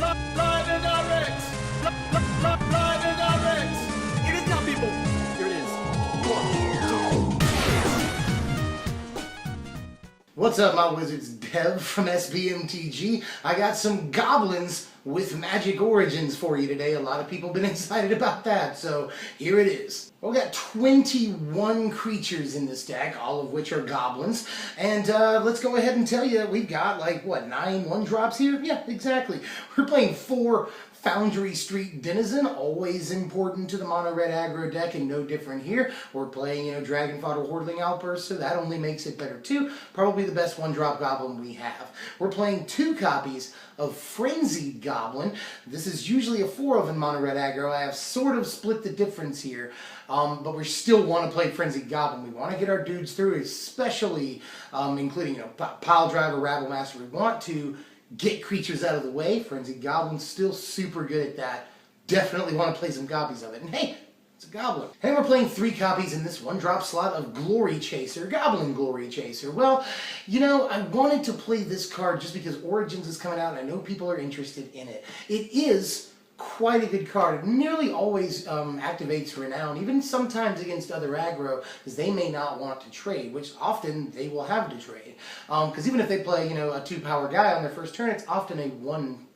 Blinded direct! Blinded direct! It is now, people! Here it is. 1, 2. What's up, my wizards? Dev from SBMTG. I got some goblins with magic origins for you today. A lot of people have been excited about that, so here it is. We've got 21 creatures in this deck, all of which are goblins. And let's go ahead and tell you that we've got, like, what, 9 1-drops here? Yeah, exactly. We're playing 4 Foundry Street Denizen, always important to the mono-red aggro deck, and no different here. We're playing, Dragon Fodder Hordling Outburst, so that only makes it better too. Probably the best 1-drop goblin we have. We're playing 2 copies of Frenzied Goblin. This is usually a 4 of in mono-red aggro. I have sort of split the difference here, but we still want to play Frenzied Goblin. We want to get our dudes through, especially including, Pile Driver, Rabble Master. We want to get creatures out of the way. Frenzied Goblin's still super good at that. Definitely want to play some copies of it. And hey, it's a goblin. And we're playing 3 copies in this 1-drop slot of Glory Chaser, Goblin Glory Chaser. Well, I wanted to play this card just because Origins is coming out and I know people are interested in it. It is quite a good card. It nearly always activates Renown, even sometimes against other aggro, because they may not want to trade, which often they will have to trade. Because even if they play, a 2-power guy on their first turn, it's often a 1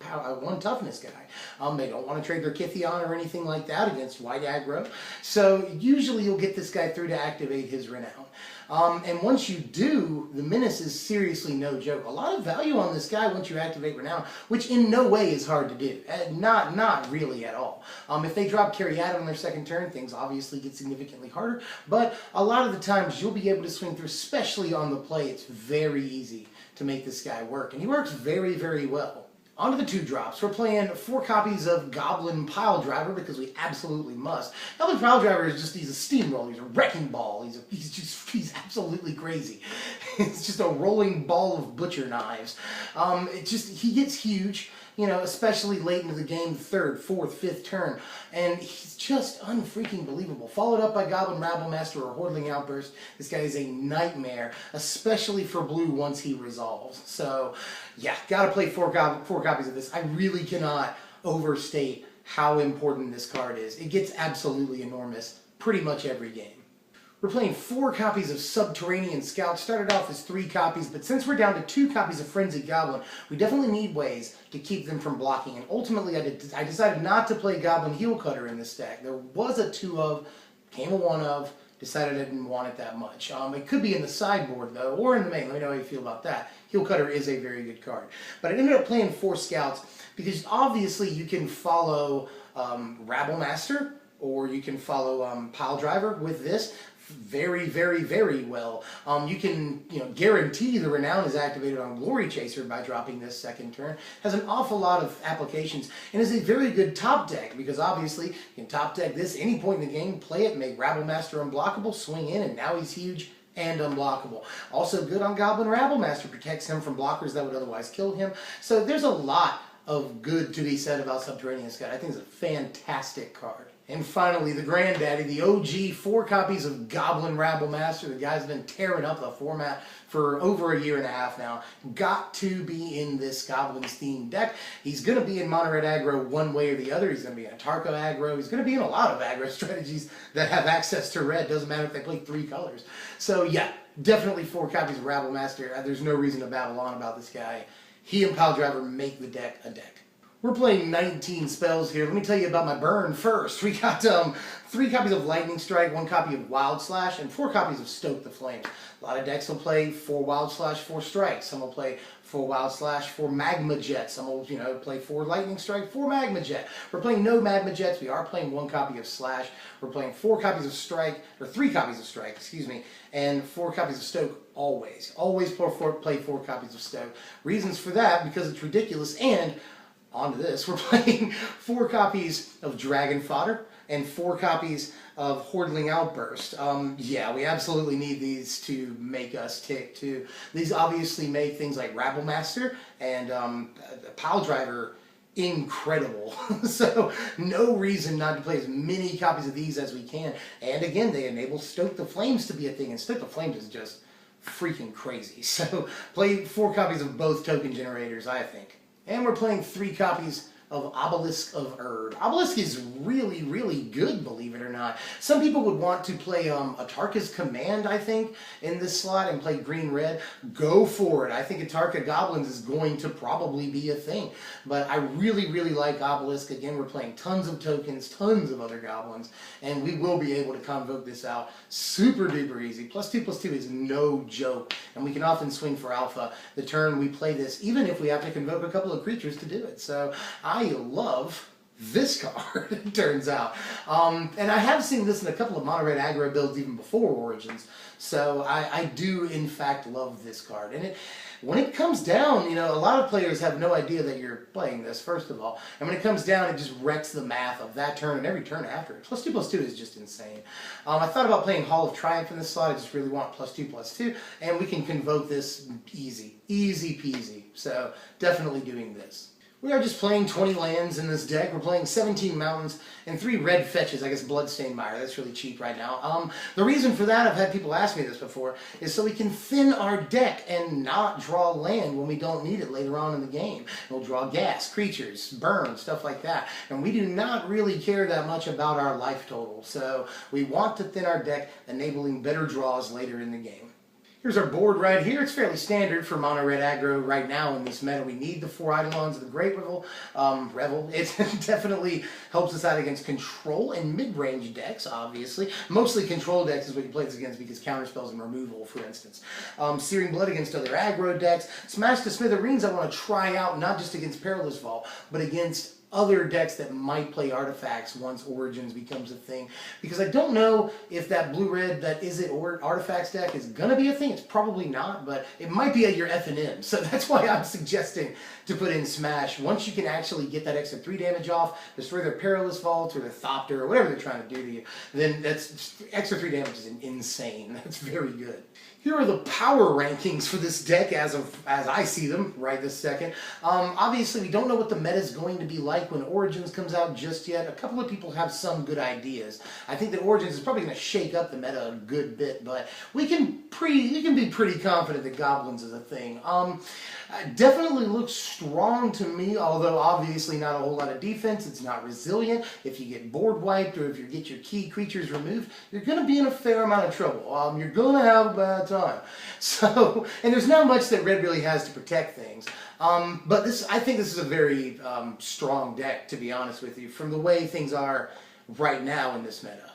toughness guy. They don't want to trade their Kithion or anything like that against white aggro. So usually you'll get this guy through to activate his Renown. And once you do, the Menace is seriously no joke. A lot of value on this guy once you activate Renown, which in no way is hard to do. Not really at all. If they drop Caryatid on their second turn, things obviously get significantly harder. But a lot of the times you'll be able to swing through, especially on the play. It's very easy to make this guy work. And he works very, very well. On to the 2-drops. We're playing 4 copies of Goblin Pile Driver because we absolutely must. Goblin Pile Driver is he's a steamroller, he's a wrecking ball, he's absolutely crazy. It's just a rolling ball of butcher knives. He gets huge, especially late into the game, 3rd, 4th, 5th turn, and he's just unfreaking believable. Followed up by Goblin Rabble Master or Hordling Outburst. This guy is a nightmare, especially for blue once he resolves. So, yeah, gotta play 4 copies of this. I really cannot overstate how important this card is. It gets absolutely enormous pretty much every game. We're playing 4 copies of Subterranean Scout. Started off as 3 copies, but since we're down to 2 copies of Frenzied Goblin, we definitely need ways to keep them from blocking. And ultimately, I decided not to play Goblin Heel Cutter in this deck. There was a 2 of, came a 1 of, decided I didn't want it that much. It could be in the sideboard, though, or in the main. Let me know how you feel about that. Heel Cutter is a very good card. But I ended up playing 4 Scouts because obviously you can follow Rabble Master, or you can follow Pile Driver with this very, very, very well. You can, guarantee the Renown is activated on Glory Chaser by dropping this second turn. Has an awful lot of applications and is a very good top deck because obviously you can top deck this any point in the game, play it, make Rabble Master unblockable, swing in, and now he's huge and unblockable. Also good on Goblin Rabble Master, protects him from blockers that would otherwise kill him. So there's a lot of good to be said about Subterranean Scout. I think it's a fantastic card. And finally, the granddaddy, the OG 4 copies of Goblin Rabble Master. The guy's been tearing up the format for over a year and a half now. Got to be in this Goblins themed deck. He's going to be in mono-red aggro one way or the other. He's going to be in Tarko aggro. He's going to be in a lot of aggro strategies that have access to red. Doesn't matter if they play 3 colors. So yeah, definitely 4 copies of Rabble Master. There's no reason to babble on about this guy. He and Pile Driver make the deck a deck. We're playing 19 spells here. Let me tell you about my burn first. We got 3 copies of Lightning Strike, 1 copy of Wild Slash, and 4 copies of Stoke the Flames. A lot of decks will play 4 Wild Slash, 4 Strikes. Some will play 4 Wild Slash, 4 Magma Jet. Some will, play 4 Lightning Strike, 4 Magma Jet. We're playing no Magma Jets. We are playing 1 copy of Slash. We're playing 4 copies of Strike, or 3 copies of Strike, excuse me, and 4 copies of Stoke always. Always play 4 copies of Stoke. Reasons for that, because it's ridiculous, and on to this, we're playing 4 copies of Dragon Fodder and 4 copies of Hordling Outburst. Yeah, we absolutely need these to make us tick too. These obviously make things like Rabble Master and Pile Driver incredible. So no reason not to play as many copies of these as we can. And again, they enable Stoke the Flames to be a thing, and Stoke the Flames is just freaking crazy. So play 4 copies of both token generators, I think. And we're playing 3 copies of Obelisk of Erd. Obelisk is really, really good, believe it or not. Some people would want to play Atarka's Command, I think, in this slot and play green-red. Go for it. I think Atarka Goblins is going to probably be a thing. But I really, really like Obelisk. Again, we're playing tons of tokens, tons of other goblins, and we will be able to convoke this out super duper easy. +2/+2 is no joke, and we can often swing for alpha the turn we play this, even if we have to convoke a couple of creatures to do it. So I love this card, it turns out. And I have seen this in a couple of mono-red aggro builds even before Origins, so I do in fact love this card. And when it comes down, you know, a lot of players have no idea that you're playing this, first of all. And when it comes down, it just wrecks the math of that turn and every turn after it. +2/+2 is just insane. I thought about playing Hall of Triumph in this slot. I just really want +2/+2. And we can convoke this easy. Easy peasy. So definitely doing this. We are just playing 20 lands in this deck. We're playing 17 mountains and 3 red fetches. I guess Bloodstained Mire. That's really cheap right now. The reason for that, I've had people ask me this before, is so we can thin our deck and not draw land when we don't need it later on in the game. We'll draw gas, creatures, burn, stuff like that. And we do not really care that much about our life total. So we want to thin our deck, enabling better draws later in the game. Here's our board right here. It's fairly standard for mono-red aggro right now in this meta. We need the 4 Eidolons of the Great Revel. It definitely helps us out against control and mid-range decks, obviously. Mostly control decks is what you play this against because counterspells and removal, for instance. Searing Blood against other aggro decks. Smash to Smithereens I want to try out not just against Perilous Fall, but against other decks that might play artifacts once Origins becomes a thing. Because I don't know if that blue-red that is it or artifacts deck is going to be a thing. It's probably not, but it might be at your F&M. So that's why I'm suggesting to put in Smash. Once you can actually get that extra 3 damage off, destroy their Perilous Vault or their Thopter or whatever they're trying to do to you, then that's extra 3 damage is insane. That's very good. Here are the power rankings for this deck as I see them right this second. Obviously, we don't know what the meta is going to be like when Origins comes out just yet. A couple of people have some good ideas. I think that Origins is probably going to shake up the meta a good bit, but we can be pretty confident that Goblins is a thing. Definitely looks strong to me, although obviously not a whole lot of defense. It's not resilient. If you get board wiped or if you get your key creatures removed, you're going to be in a fair amount of trouble. You're going to have a bad time. So, and there's not much that red really has to protect things. But I think this is a very strong deck, to be honest with you, from the way things are right now in this meta.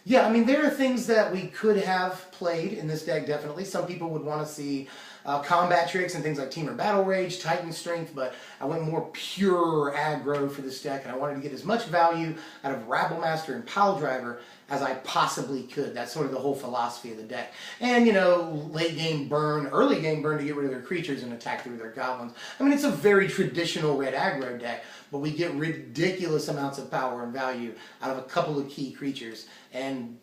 Yeah, I mean, there are things that we could have played in this deck, definitely. Some people would want to see combat tricks and things like Teamer Battle Rage, Titan Strength, but I went more pure aggro for this deck, and I wanted to get as much value out of Rabblemaster and Pile Driver as I possibly could. That's sort of the whole philosophy of the deck. And, you know, late game burn, early game burn to get rid of their creatures and attack through their goblins. I mean, it's a very traditional red aggro deck, but we get ridiculous amounts of power and value out of a couple of key creatures, and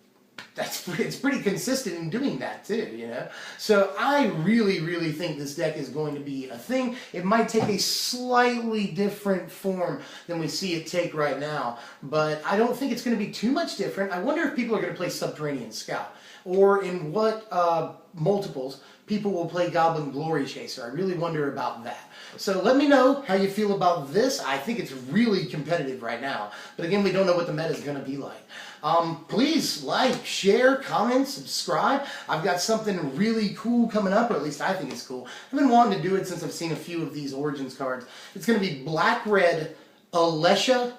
it's pretty consistent in doing that too, you know? So I really, really think this deck is going to be a thing. It might take a slightly different form than we see it take right now, but I don't think it's going to be too much different. I wonder if people are going to play Subterranean Scout, or in what multiples people will play Goblin Glory Chaser. I really wonder about that. So let me know how you feel about this. I think it's really competitive right now. But again, we don't know what the meta is going to be like. Please like, share, comment, subscribe. I've got something really cool coming up, or at least I think it's cool. I've been wanting to do it since I've seen a few of these Origins cards. It's going to be black-red Alesha.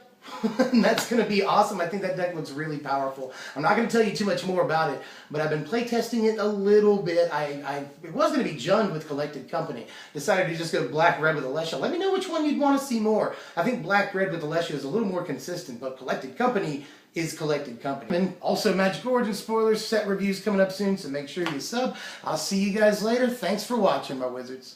And that's going to be awesome. I think that deck looks really powerful. I'm not going to tell you too much more about it, but I've been playtesting it a little bit. It was going to be Jund with Collected Company. Decided to just go black-red with Alesha. Let me know which one you'd want to see more. I think black-red with Alesha is a little more consistent, but Collected Company is Collected Company. And also Magic Origins spoilers, set reviews coming up soon, so make sure you sub. I'll see you guys later. Thanks for watching, my wizards.